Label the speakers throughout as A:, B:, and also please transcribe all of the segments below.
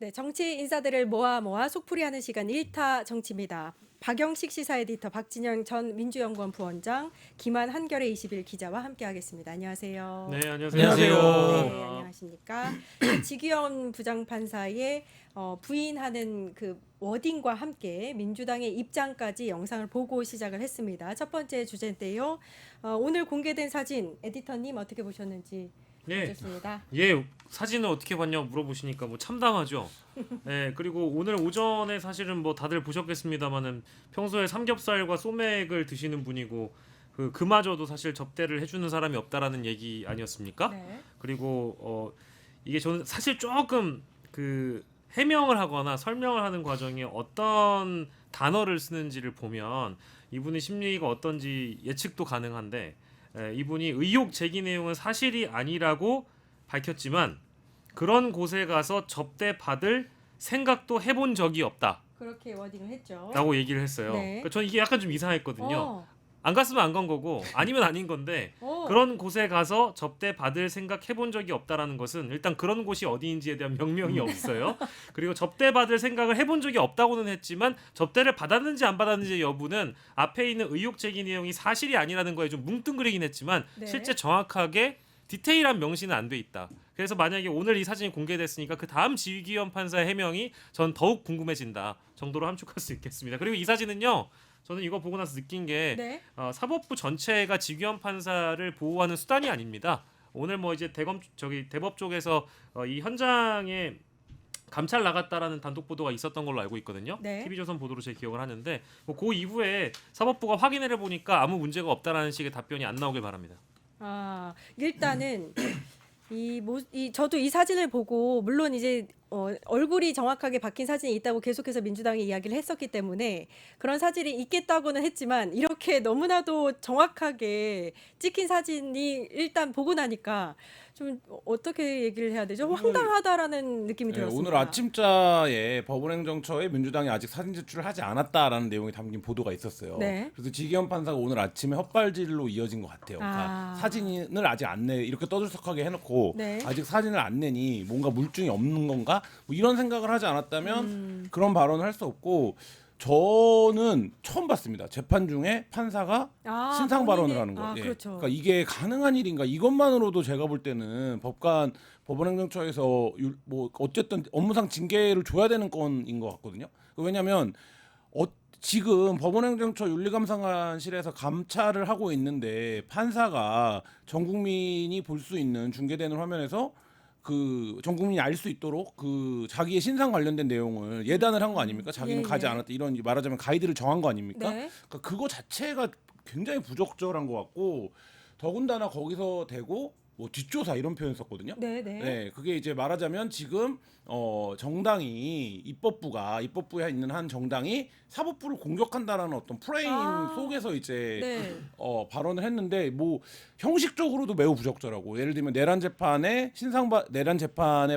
A: 네, 정치 인사들을 모아 속풀이하는 시간 1타 정치입니다. 박영식 시사 에디터, 박진영 전 민주연구원 부원장, 김한 한겨레 21 기자와 함께하겠습니다. 안녕하세요.
B: 네,
C: 안녕하세요.
A: 네, 안녕하십니까. 지기현 부장판사의 부인하는 그 워딩과 함께 민주당의 입장까지 영상을 보고 시작을 했습니다. 첫 번째 주제인데요. 오늘 공개된 사진 에디터님 어떻게 보셨는지
B: 네.
A: 좋습니다.
B: 예, 사진을 어떻게 봤냐고 물어보시니까 뭐 참담하죠. 예, 그리고 오늘 오전에 사실은 뭐 다들 보셨겠습니다만은 평소에 삼겹살과 소맥을 드시는 분이고 그마저도 사실 접대를 해주는 사람이 없다라는 얘기 아니었습니까?
A: 네.
B: 그리고 이게 저는 사실 조금 그 해명을 하거나 설명을 하는 과정에 어떤 단어를 쓰는지를 보면 이분의 심리가 어떤지 예측도 가능한데 이분이 의혹 제기 내용은 사실이 아니라고 밝혔지만 그런 곳에 가서 접대 받을 생각도 해본 적이 없다.
A: 그렇게 워딩을 했죠.
B: 라고 얘기를 했어요.
A: 네.
B: 그러니까 저는 이게 약간 좀 이상했거든요.
A: 어.
B: 안 갔으면 안 간 거고 아니면 아닌 건데 그런 곳에 가서 접대 받을 생각 해본 적이 없다라는 것은 일단 그런 곳이 어디인지에 대한 명명이 없어요. 그리고 접대 받을 생각을 해본 적이 없다고는 했지만 접대를 받았는지 안 받았는지 여부는 앞에 있는 의혹 제기 내용이 사실이 아니라는 거에 좀 뭉뚱그리긴 했지만
A: 네.
B: 실제 정확하게 디테일한 명시는 안 돼 있다. 그래서 만약에 오늘 이 사진이 공개됐으니까 그 다음 지기현 판사의 해명이 전 더욱 궁금해진다 정도로 함축할 수 있겠습니다. 그리고 이 사진은요. 저는 이거 보고 나서 느낀 게
A: 네.
B: 사법부 전체가 지기현 판사를 보호하는 수단이 아닙니다. 오늘 뭐 이제 대법 쪽에서 이 현장에 감찰 나갔다라는 단독 보도가 있었던 걸로 알고 있거든요.
A: 네.
B: TV조선 보도로 제 기억을 하는데 그 이후에 사법부가 확인을 해보니까 아무 문제가 없다라는 식의 답변이 안 나오길 바랍니다.
A: 일단은 저도 이 사진을 보고 물론 이제 얼굴이 정확하게 박힌 사진이 있다고 계속해서 민주당이 이야기를 했었기 때문에 그런 사진이 있겠다고는 했지만 이렇게 너무나도 정확하게 찍힌 사진이 일단 보고 나니까 좀 어떻게 얘기를 해야 되죠? 황당하다라는 느낌이 들었습니다.
C: 오늘 아침자에 법원행정처에 민주당이 아직 사진 제출을 하지 않았다라는 내용이 담긴 보도가 있었어요.
A: 네.
C: 그래서 지기현 판사가 오늘 아침에 헛발질로 이어진 것 같아요. 그러니까 사진을 아직 안 내, 이렇게 떠들썩하게 해놓고
A: 네.
C: 아직 사진을 안 내니 뭔가 물증이 없는 건가? 뭐 이런 생각을 하지 않았다면 그런 발언을 할 수 없고, 저는 처음 봤습니다. 재판 중에 판사가 신상 발언을 하는 거. 예.
A: 그렇죠.
C: 그러니까 이게 가능한 일인가? 이것만으로도 제가 볼 때는 법원행정처에서 뭐 어쨌든 업무상 징계를 줘야 되는 건인 것 같거든요. 왜냐하면 지금 법원행정처 윤리감사관실에서 감찰을 하고 있는데 판사가 전 국민이 볼 수 있는 중계되는 화면에서 전 국민이 알 수 있도록 자기의 신상 관련된 내용을 예단을 한 거 아닙니까? 자기는 가지 않았다, 이런 말하자면 가이드를 정한 거 아닙니까?
A: 네.
C: 그러니까 그거 자체가 굉장히 부적절한 것 같고, 더군다나 거기서 대고 뭐 뒷조사 이런 표현 썼거든요.
A: 네.
C: 그게 이제 말하자면 지금 정당이 입법부에 있는 한 정당이 사법부를 공격한다라는 어떤 프레임 속에서 이제
A: 네.
C: 발언을 했는데, 뭐 형식적으로도 매우 부적절하고, 예를 들면 내란 재판의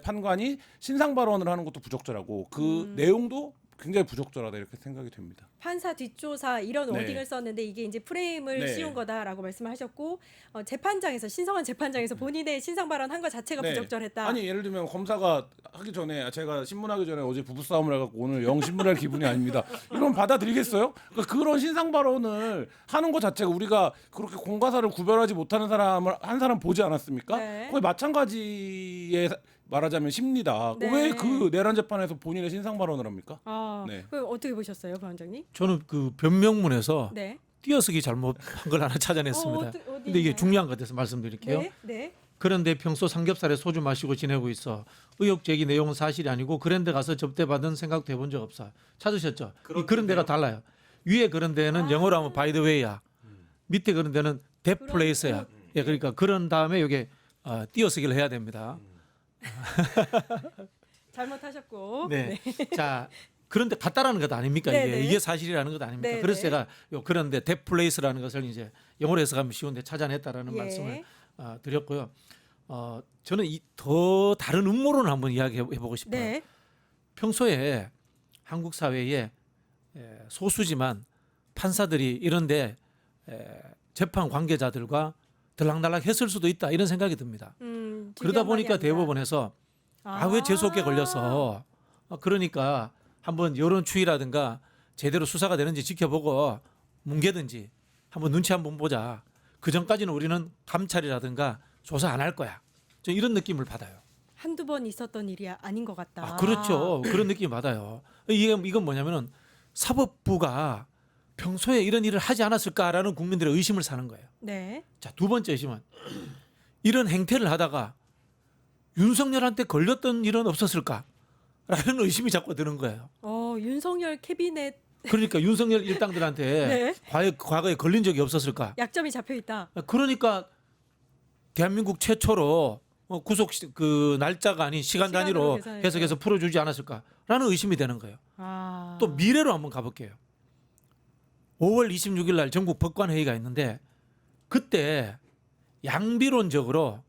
C: 판관이 신상 발언을 하는 것도 부적절하고, 그 내용도 굉장히 부적절하다 이렇게 생각이 됩니다.
A: 판사 뒷조사 이런
C: 네.
A: 워딩을 썼는데 이게 이제 프레임을
C: 네.
A: 씌운 거다라고 말씀을 하셨고, 신성한 재판장에서 본인의 신상 발언한 것 자체가
C: 네.
A: 부적절했다.
C: 아니 예를 들면 검사가 하기 전에, 제가 신문하기 전에 어제 부부싸움을 해갖고 오늘 영 신문할 기분이 아닙니다, 이러면 받아들이겠어요? 그러니까 그런 신상 발언을 하는 것 자체가, 우리가 그렇게 공과사를 구별하지 못하는 한 사람 보지 않았습니까?
A: 네.
C: 거의 마찬가지의 말하자면 심리다.
A: 네.
C: 왜 그 내란 재판에서 본인의 신상 발언을 합니까?
A: 네. 어떻게 보셨어요, 부원장님?
D: 저는 그 변명문에서
A: 네.
D: 띄어쓰기 잘못한 걸 하나 찾아냈습니다.
A: 어디
D: 근데 이게
A: 있나요?
D: 중요한 것 같아서 말씀드릴게요.
A: 네.
D: 그런데 평소 삼겹살에 소주 마시고 지내고 있어. 의혹 제기 내용은 사실이 아니고 그런 데 가서 접대받은 생각도 해본 적 없어. 찾으셨죠? 그런 데가 달라요. 위에 그런 데는 영어로 하면 by the way야. 밑에 그런 데는 that place야. 예, 그러니까 그런 다음에 여기 띄어쓰기를 해야 됩니다.
A: 잘못하셨고.
D: 네. 자, 그런데 같다라는 것 아닙니까?
A: 네네.
D: 이게 사실이라는 것 아닙니까?
A: 네네.
D: 그래서 제가 그런데 that place라는 것을 이제 영어로 해석하면 쉬운데 찾아냈다라는
A: 예.
D: 말씀을 드렸고요. 저는 더 다른 음모론을 한번 이야기해보고 싶어요.
A: 네.
D: 평소에 한국 사회에 소수지만 판사들이 이런데 재판 관계자들과 들락날락 했을 수도 있다, 이런 생각이 듭니다. 그러다 보니까 대법원에서 왜 재수없게 걸려서 그러니까 한번 여론 추이라든가 제대로 수사가 되는지 지켜보고 뭉개든지 한번 눈치 한번 보자. 그 전까지는 우리는 감찰이라든가 조사 안 할 거야. 저 이런 느낌을 받아요.
A: 한두 번 있었던 일이 아닌 것 같다.
D: 그렇죠. 그런 느낌 받아요. 이건 뭐냐면은 사법부가 평소에 이런 일을 하지 않았을까라는 국민들의 의심을 사는 거예요.
A: 네.
D: 자, 두 번째 의심은 이런 행태를 하다가 윤석열한테 걸렸던 일은 없었을까라는 의심이 자꾸 드는 거예요.
A: 윤석열 캐비넷
D: 그러니까 윤석열 일당들한테
A: 네.
D: 과거에 걸린 적이 없었을까?
A: 약점이 잡혀 있다.
D: 그러니까 대한민국 최초로 구속 그 날짜가 아닌 시간
A: 시간으로
D: 단위로
A: 계산해서.
D: 해석해서 풀어주지 않았을까라는 의심이 되는 거예요. 또
A: 또
D: 미래로 한번 가볼게요. 5월 26일 날 전국 법관 회의가 있는데 그때 양비론적으로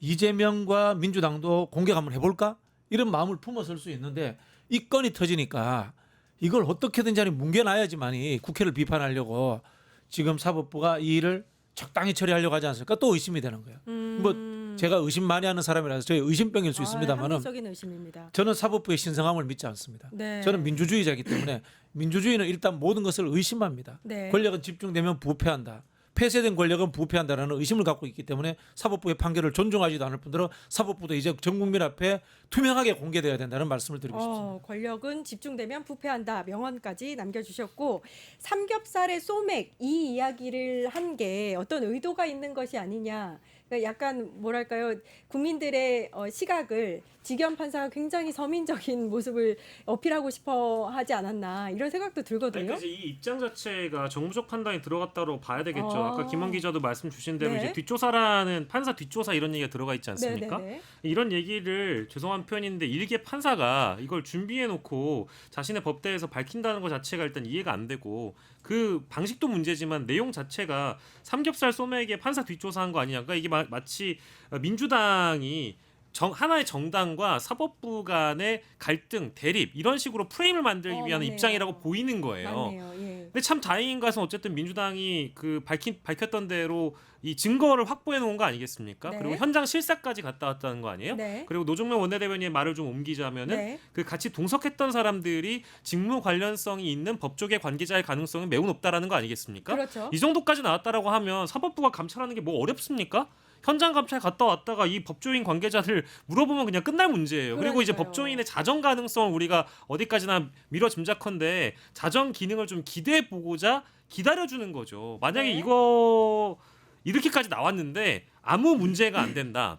D: 이재명과 민주당도 공격 한번 해볼까 이런 마음을 품어설 수 있는데 이 건이 터지니까 이걸 어떻게든지 아니 뭉개놔야지만이 국회를 비판하려고 지금 사법부가 이 일을 적당히 처리하려고 하지 않았을까 또 의심이 되는 거예요. 뭐 제가 의심 많이 하는 사람이라서 저희 의심병일 수 있습니다만은
A: 합리적인 의심입니다.
D: 저는 사법부의 신성함을 믿지 않습니다.
A: 네.
D: 저는 민주주의자이기 때문에 민주주의는 일단 모든 것을 의심합니다.
A: 네.
D: 권력은 집중되면 부패한다. 폐쇄된 권력은 부패한다라는 의심을 갖고 있기 때문에 사법부의 판결을 존중하지도 않을 뿐더러 사법부도 이제 전 국민 앞에 투명하게 공개돼야 된다는 말씀을 드리고 싶습니다.
A: 권력은 집중되면 부패한다 명언까지 남겨주셨고 삼겹살의 소맥 이 이야기를 한 게 어떤 의도가 있는 것이 아니냐. 그러니까 약간 뭐랄까요 국민들의 시각을 지겸 판사가 굉장히 서민적인 모습을 어필하고 싶어 하지 않았나 이런 생각도 들거든요.
B: 그러니까 이 입장 자체가 정무적 판단이 들어갔다고 봐야 되겠죠. 아까 김원 기자도 말씀 주신 대로
A: 네.
B: 이제 뒷조사라는 판사 뒷조사 이런 얘기가 들어가 있지 않습니까?
A: 네네네.
B: 이런 얘기를 죄송한 표현인데 일개 판사가 이걸 준비해 놓고 자신의 법대에서 밝힌다는 것 자체가 일단 이해가 안 되고 그 방식도 문제지만 내용 자체가 삼겹살 소맥에 판사 뒷조사한 거 아니냐. 그러니까 이게 마치 민주당이 하나의 정당과 사법부 간의 갈등, 대립 이런 식으로 프레임을 만들기 위한
A: 맞네요.
B: 입장이라고 보이는 거예요.
A: 맞네요. 예.
B: 근데 참 다행인 것은 어쨌든 민주당이 그 밝혔던 대로 이 증거를 확보해 놓은 거 아니겠습니까?
A: 네.
B: 그리고 현장 실사까지 갔다 왔다는 거 아니에요?
A: 네.
B: 그리고 노정명 원내대변인의 말을 좀 옮기자면은
A: 네.
B: 그 같이 동석했던 사람들이 직무 관련성이 있는 법조계 관계자의 가능성은 매우 높다라는 거 아니겠습니까?
A: 그렇죠.
B: 이 정도까지 나왔다라고 하면 사법부가 감찰하는 게 뭐 어렵습니까? 현장 감찰 갔다 왔다가 이 법조인 관계자들 물어보면 그냥 끝날 문제예요. 그리고 이제
A: 그러니까요.
B: 법조인의 자정 가능성을 우리가 어디까지나 미뤄 짐작컨대 자정 기능을 좀 기대해 보고자 기다려주는 거죠. 만약에
A: 네.
B: 이거 이렇게까지 나왔는데 아무 문제가 안 된다.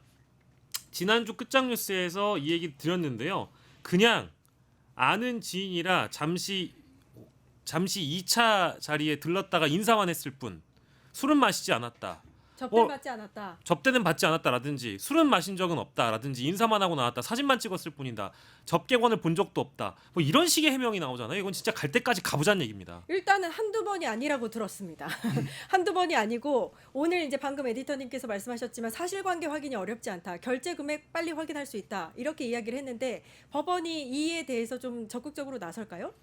B: 지난주 끝장 뉴스에서 이 얘기 드렸는데요. 그냥 아는 지인이라 잠시 2차 자리에 들렀다가 인사만 했을 뿐 술은 마시지 않았다.
A: 접대받지 않았다.
B: 접대는 받지 않았다라든지 술은 마신 적은 없다라든지 인사만 하고 나왔다. 사진만 찍었을 뿐이다. 접객원을 본 적도 없다. 뭐 이런 식의 해명이 나오잖아요. 이건 진짜 갈 때까지 가보자는 얘기입니다.
A: 일단은 한두 번이 아니라고 들었습니다. 한두 번이 아니고 오늘 이제 방금 에디터님께서 말씀하셨지만 사실관계 확인이 어렵지 않다. 결제 금액 빨리 확인할 수 있다. 이렇게 이야기를 했는데 법원이 이에 대해서 좀 적극적으로 나설까요?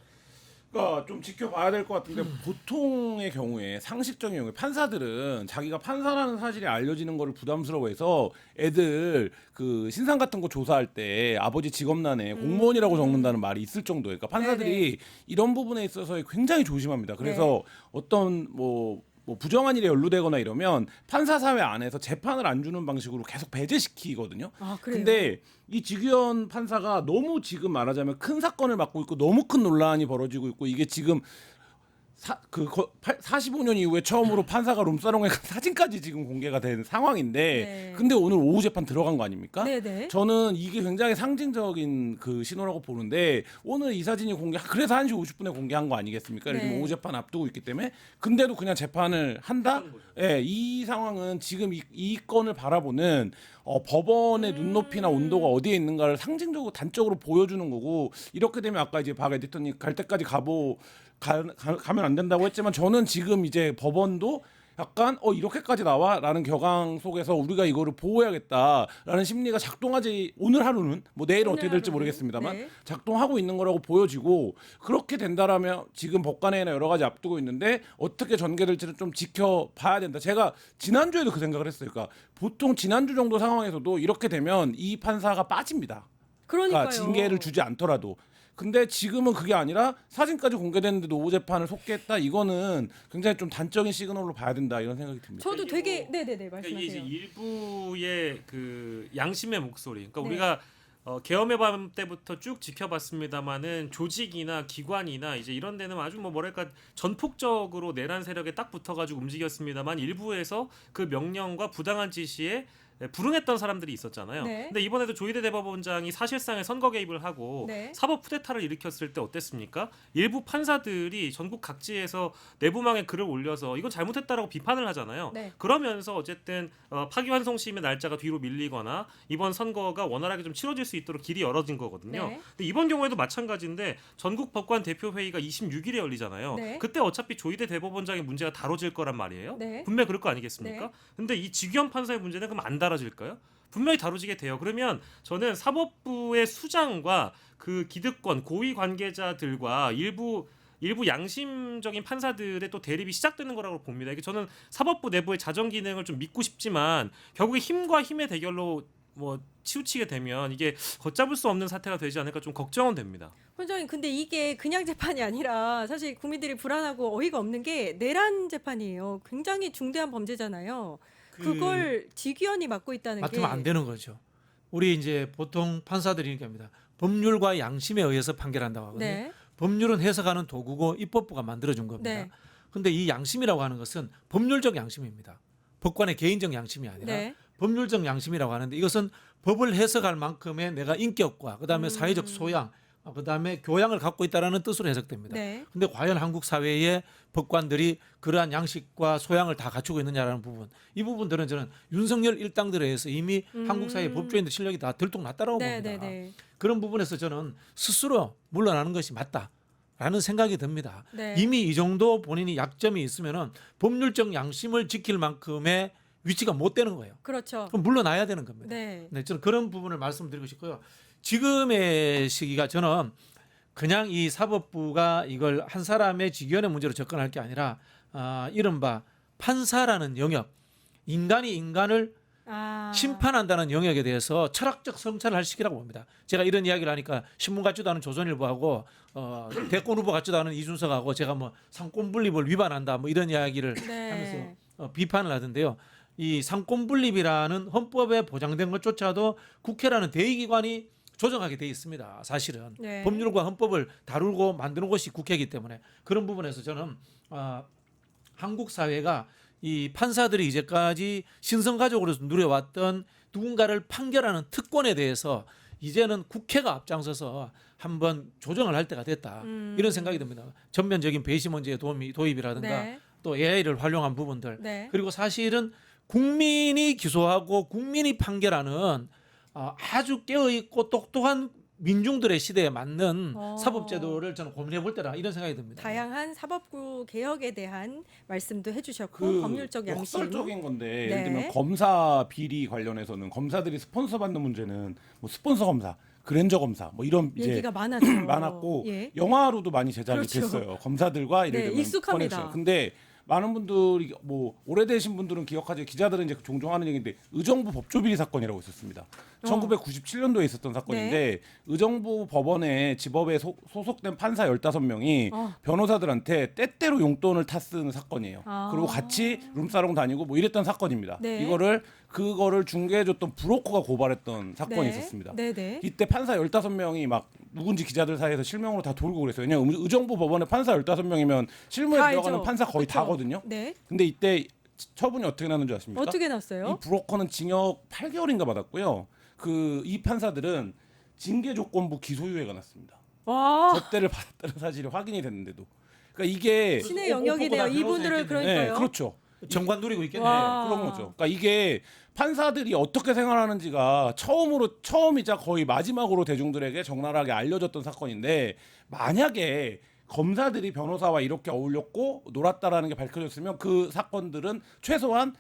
C: 그러니까 좀 지켜봐야 될 것 같은데 보통의 경우에 상식적인 경우에 판사들은 자기가 판사라는 사실이 알려지는 거를 부담스러워해서 애들 그 신상 같은 거 조사할 때 아버지 직업란에 공무원이라고 적는다는 말이 있을 정도예요. 그러니까 판사들이 이런 부분에 있어서 굉장히 조심합니다. 그래서 어떤 뭐 부정한 일에 연루되거나 이러면 판사 사회 안에서 재판을 안 주는 방식으로 계속 배제시키거든요.
A: 아, 그래요?
C: 근데 이 지규현 판사가 너무 지금 말하자면 큰 사건을 맡고 있고 너무 큰 논란이 벌어지고 있고 이게 지금 45년 이후에 처음으로 판사가 룸사롱에 간 사진까지 지금 공개가 된 상황인데
A: 네.
C: 근데 오늘 오후 재판 들어간 거 아닙니까?
A: 네네.
C: 저는 이게 굉장히 상징적인 그 신호라고 보는데 오늘 이 사진이 그래서 1시 50분에 공개한 거 아니겠습니까?
A: 네.
C: 지금 오후 재판 앞두고 있기 때문에 근데도 그냥 재판을 한다? 예, 이 상황은 지금 이 건을 바라보는 법원의 눈높이나 온도가 어디에 있는가를 상징적으로 단적으로 보여주는 거고 이렇게 되면 아까 이제 박 에디터님 갈 때까지 가면 안 된다고 했지만 저는 지금 이제 법원도 약간 이렇게까지 나와라는 격앙 속에서 우리가 이거를 보호해야겠다라는 심리가 작동하지 오늘 하루는 뭐 내일은 어떻게 될지
A: 하루는,
C: 모르겠습니다만
A: 네.
C: 작동하고 있는 거라고 보여지고 그렇게 된다라면 지금 법관회의나 여러 가지 앞두고 있는데 어떻게 전개될지는 좀 지켜봐야 된다. 제가 지난주에도 그 생각을 했어요. 그러니까 보통 지난주 정도 상황에서도 이렇게 되면 이 판사가 빠집니다.
A: 그러니까요.
C: 징계를 주지 않더라도. 근데 지금은 그게 아니라 사진까지 공개됐는데도 오후 재판을 속개했다. 이거는 굉장히 좀 단적인 시그널로 봐야 된다 이런 생각이 듭니다.
A: 저도 되게 네네네
B: 그러니까 이게 이제
A: 말씀하세요.
B: 일부의 그 양심의 목소리. 그러니까
A: 네.
B: 우리가 계엄의 밤 때부터 쭉 지켜봤습니다만은 조직이나 기관이나 이제 이런 데는 아주 뭐 뭐랄까 전폭적으로 내란 세력에 딱 붙어가지고 움직였습니다만 일부에서 그 명령과 부당한 지시에 불응했던 사람들이 있었잖아요.
A: 네.
B: 근데 이번에도 조희대 대법원장이 사실상의 선거 개입을 하고
A: 네.
B: 사법 쿠데타를 일으켰을 때 어땠습니까? 일부 판사들이 전국 각지에서 내부망에 글을 올려서 이건 잘못했다라고 비판을 하잖아요.
A: 네.
B: 그러면서 어쨌든 파기환송심의 날짜가 뒤로 밀리거나 이번 선거가 원활하게 좀 치러질 수 있도록 길이 열어진 거거든요.
A: 네.
B: 근데 이번 경우에도 마찬가지인데 전국 법관 대표 회의가 26일에 열리잖아요.
A: 네.
B: 그때 어차피 조희대 대법원장의 문제가 다뤄질 거란 말이에요.
A: 네.
B: 분명히 그럴 거 아니겠습니까?
A: 네.
B: 근데 이 직위원 판사의 문제는 그럼 안 다뤄질까요? 분명히 다루지게 돼요. 그러면 저는 사법부의 수장과 그 기득권 고위 관계자들과 일부 양심적인 판사들의 또 대립이 시작되는 거라고 봅니다. 이게 저는 사법부 내부의 자정 기능을 좀 믿고 싶지만 결국에 힘과 힘의 대결로 뭐 치우치게 되면 이게 걷잡을 수 없는 사태가 되지 않을까 좀 걱정은 됩니다.
A: 원장님 근데 이게 그냥 재판이 아니라 사실 국민들이 불안하고 어이가 없는 게 내란 재판이에요. 굉장히 중대한 범죄잖아요. 그걸 직위원이 맡고 있다는
D: 맡으면
A: 게
D: 안 되는 거죠. 우리 이제 보통 판사들이 이렇게 합니다. 법률과 양심에 의해서 판결한다고 하거든요.
A: 네.
D: 법률은 해석하는 도구고 입법부가 만들어준 겁니다.
A: 네.
D: 근데 이 양심이라고 하는 것은 법률적 양심입니다. 법관의 개인적 양심이 아니라
A: 네.
D: 법률적 양심이라고 하는데 이것은 법을 해석할 만큼의 내가 인격과 그다음에 사회적 소양, 그다음에 교양을 갖고 있다라는 뜻으로 해석됩니다.
A: 네.
D: 근데 과연 한국 사회의 법관들이 그러한 양식과 소양을 다 갖추고 있느냐라는 부분, 이 부분들은 저는 윤석열 일당들에 의해서 이미 한국 사회 법조인들 실력이 다 들통났다라고
A: 네,
D: 봅니다.
A: 네, 네.
D: 그런 부분에서 저는 스스로 물러나는 것이 맞다라는 생각이 듭니다.
A: 네.
D: 이미 이 정도 본인이 약점이 있으면은 법률적 양심을 지킬 만큼의 위치가 못 되는 거예요.
A: 그렇죠.
D: 그럼 물러나야 되는 겁니다.
A: 네.
D: 네, 저는 그런 부분을 말씀드리고 싶고요. 지금의 시기가 저는 그냥 이 사법부가 이걸 한 사람의 직위원의 문제로 접근할 게 아니라 이른바 판사라는 영역, 인간이 인간을 심판한다는 영역에 대해서 철학적 성찰을 할 시기라고 봅니다. 제가 이런 이야기를 하니까 신문 같지도 않은 조선일보하고 대권 후보 같지도 않은 이준석하고 제가 뭐 상권분립을 위반한다 뭐 이런 이야기를
A: 네.
D: 하면서 비판을 하던데요. 이 상권분립이라는 헌법에 보장된 것조차도 국회라는 대의기관이 조정하게 돼 있습니다. 사실은
A: 네.
D: 법률과 헌법을 다루고 만드는 것이 국회이기 때문에 그런 부분에서 저는 한국 사회가 이 판사들이 이제까지 신성가족으로서 누려왔던 누군가를 판결하는 특권에 대해서 이제는 국회가 앞장서서 한번 조정을 할 때가 됐다. 이런 생각이 듭니다. 전면적인 배심원제의 도입이라든가
A: 네.
D: 또 AI를 활용한 부분들
A: 네.
D: 그리고 사실은 국민이 기소하고 국민이 판결하는 아주 깨어있고 똑똑한 민중들의 시대에 맞는 사법제도를 저는 고민해 볼 때라 이런 생각이 듭니다.
A: 다양한 사법부 개혁에 대한 말씀도 해주셨고
C: 그
A: 법률적 양심.
C: 역설적인 건데
A: 네.
C: 예를 들면 검사 비리 관련해서는 검사들이 스폰서 받는 문제는 뭐 스폰서 검사, 그랜저 검사 뭐 이런 이제
A: 얘기가 많았죠.
C: 많았고
A: 예.
C: 영화로도 많이 제작이
A: 그렇죠.
C: 됐어요. 검사들과 예를
A: 네,
C: 들면
A: 익숙합니다.
C: 커넥션. 근데 많은 분들이 뭐 오래되신 분들은 기억하지 기자들은 이제 종종 하는 얘기인데 의정부 법조비리 사건이라고 있었습니다. 1997년도에 있었던 사건인데 의정부 법원에 지법에 소속된 판사 15명이 변호사들한테 때때로 용돈을 탔쓰는 사건이에요. 그리고 같이 룸사롱 다니고 뭐 이랬던 사건입니다.
A: 네.
C: 그거를 중개해줬던 브로커가 고발했던 사건이 있었습니다.
A: 네네.
C: 이때 판사 15명이 막 누군지 기자들 사이에서 실명으로 다 돌고 그랬어요. 왜냐면 의정부 법원에 판사 15명이면 실무에
A: 다
C: 들어가는
A: 알죠.
C: 판사 거의
A: 그쵸.
C: 다거든요.
A: 네.
C: 근데 이때 처분이 어떻게 나는지 아십니까?
A: 어떻게
C: 이
A: 났어요?
C: 브로커는 징역 8개월인가 받았고요. 이 판사들은 징계 조건부 기소유예가 났습니다.
A: 와.
C: 접대를 받았다는 사실이 확인이 됐는데도. 그러니까 이게
A: 신의 영역이네요. 이분들을 그러니까요.
C: 네, 그렇죠.
D: 정관 누리고 있겠네.
A: 와.
C: 그런 거죠. 그러니까 이게 판사들이 어떻게 생활하는지가 처음이자 거의 마지막으로 대중들에게 적나라하게 알려졌던 사건인데 만약에 검사들이 변호사와 이렇게 어울렸고 놀았다라는 게 밝혀졌으면 그 사건들은 최소한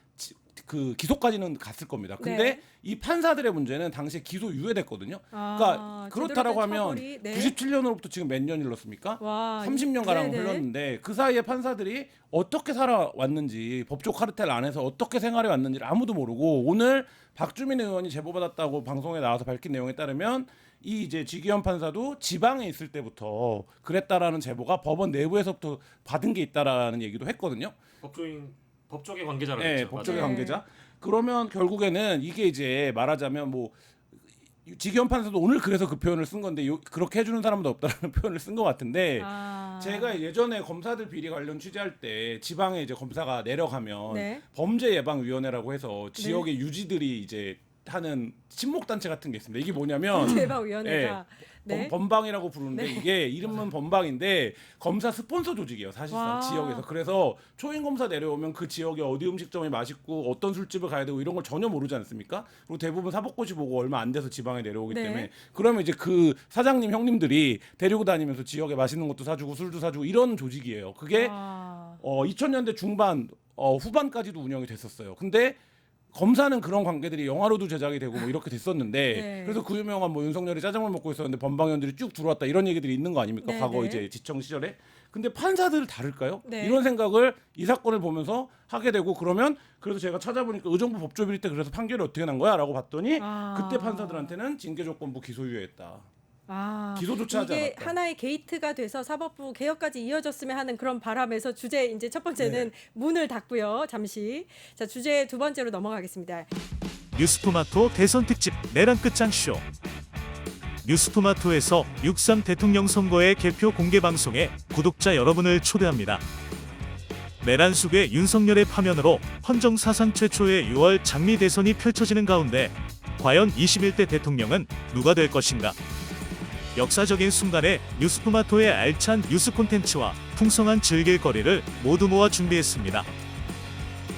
C: 그 기소까지는 갔을 겁니다. 근데
A: 네.
C: 이 판사들의 문제는 당시에 기소 유예됐거든요. 그러니까
A: 제대로
C: 그렇다라고
A: 된
C: 하면
A: 처벌이, 네.
C: 97년으로부터 지금 몇 년 흘렀습니까?
A: 와,
C: 30년 가량
A: 네네.
C: 흘렀는데 그 사이에 판사들이 어떻게 살아왔는지 법조 카르텔 안에서 어떻게 생활해 왔는지를 아무도 모르고 오늘 박주민 의원이 제보받았다고 방송에 나와서 밝힌 내용에 따르면 이 이제 지기현 판사도 지방에 있을 때부터 그랬다라는 제보가 법원 내부에서부터 받은 게 있다라는 얘기도 했거든요.
B: 법조계 관계자라고
C: 네,
B: 했죠.
C: 법조계
A: 맞아요.
C: 관계자. 그러면 결국에는 이게 이제 말하자면 뭐 지기현 판사도 오늘 그래서 그 표현을 쓴 건데 그렇게 해주는 사람도 없다라는 표현을 쓴 것 같은데
A: 아.
C: 제가 예전에 검사들 비리 관련 취재할 때 지방에 이제 검사가 내려가면
A: 네.
C: 범죄예방위원회라고 해서 지역의 유지들이 이제 하는 친목 단체 같은 게 있습니다. 이게 뭐냐면
A: 대방위원회가 네.
C: 범방이라고 부르는데 이게 이름은 범방인데 검사 스폰서 조직이에요. 사실상
A: 와.
C: 지역에서. 그래서 초임 검사 내려오면 그 지역에 어디 음식점이 맛있고 어떤 술집을 가야 되고 이런 걸 전혀 모르지 않습니까? 그리고 대부분 사법고시 보고 얼마 안 돼서 지방에 내려오기
A: 네.
C: 때문에 그러면 이제 그 사장님 형님들이 데리고 다니면서 지역에 맛있는 것도 사주고 술도 사주고 이런 조직이에요. 그게
A: 와.
C: 2000년대 중반 후반까지도 운영이 됐었어요. 근데 검사는 그런 관계들이 영화로도 제작이 되고 뭐 이렇게 됐었는데
A: 네.
C: 그래서 그 유명한 뭐 윤석열이 짜장면 먹고 있었는데 범방위원들이 쭉 들어왔다 이런 얘기들이 있는 거 아닙니까?
A: 네,
C: 과거
A: 네.
C: 이제 지청 시절에. 근데 판사들 다를까요?
A: 네.
C: 이런 생각을 이 사건을 보면서 하게 되고 그러면 그래서 제가 찾아보니까 의정부 법조비리 때 그래서 판결이 어떻게 난 거야라고 봤더니
A: 아.
C: 그때 판사들한테는 징계 조건부 기소유예했다.
A: 아,
C: 기소조차 하지
A: 이게
C: 않았다.
A: 하나의 게이트가 돼서 사법부 개혁까지 이어졌으면 하는 그런 바람에서 주제 이제 첫 번째는
C: 네.
A: 문을 닫고요. 잠시. 자, 주제 두 번째로 넘어가겠습니다.
E: 뉴스토마토 대선 특집 내란 끝장쇼. 뉴스토마토에서 6.3 대통령 선거의 개표 공개 방송에 구독자 여러분을 초대합니다. 내란 속의 윤석열의 파면으로 헌정 사상 최초의 6월 장미 대선이 펼쳐지는 가운데 과연 21대 대통령은 누가 될 것인가? 역사적인 순간에 뉴스토마토의 알찬 뉴스 콘텐츠와 풍성한 즐길 거리를 모두 모아 준비했습니다.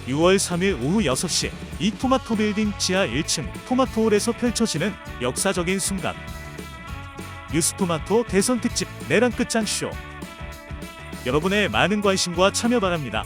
E: 6월 3일 오후 6시 이 토마토 빌딩 지하 1층 토마토홀에서 펼쳐지는 역사적인 순간. 뉴스토마토 대선 특집 내란 끝장쇼. 여러분의 많은 관심과 참여 바랍니다.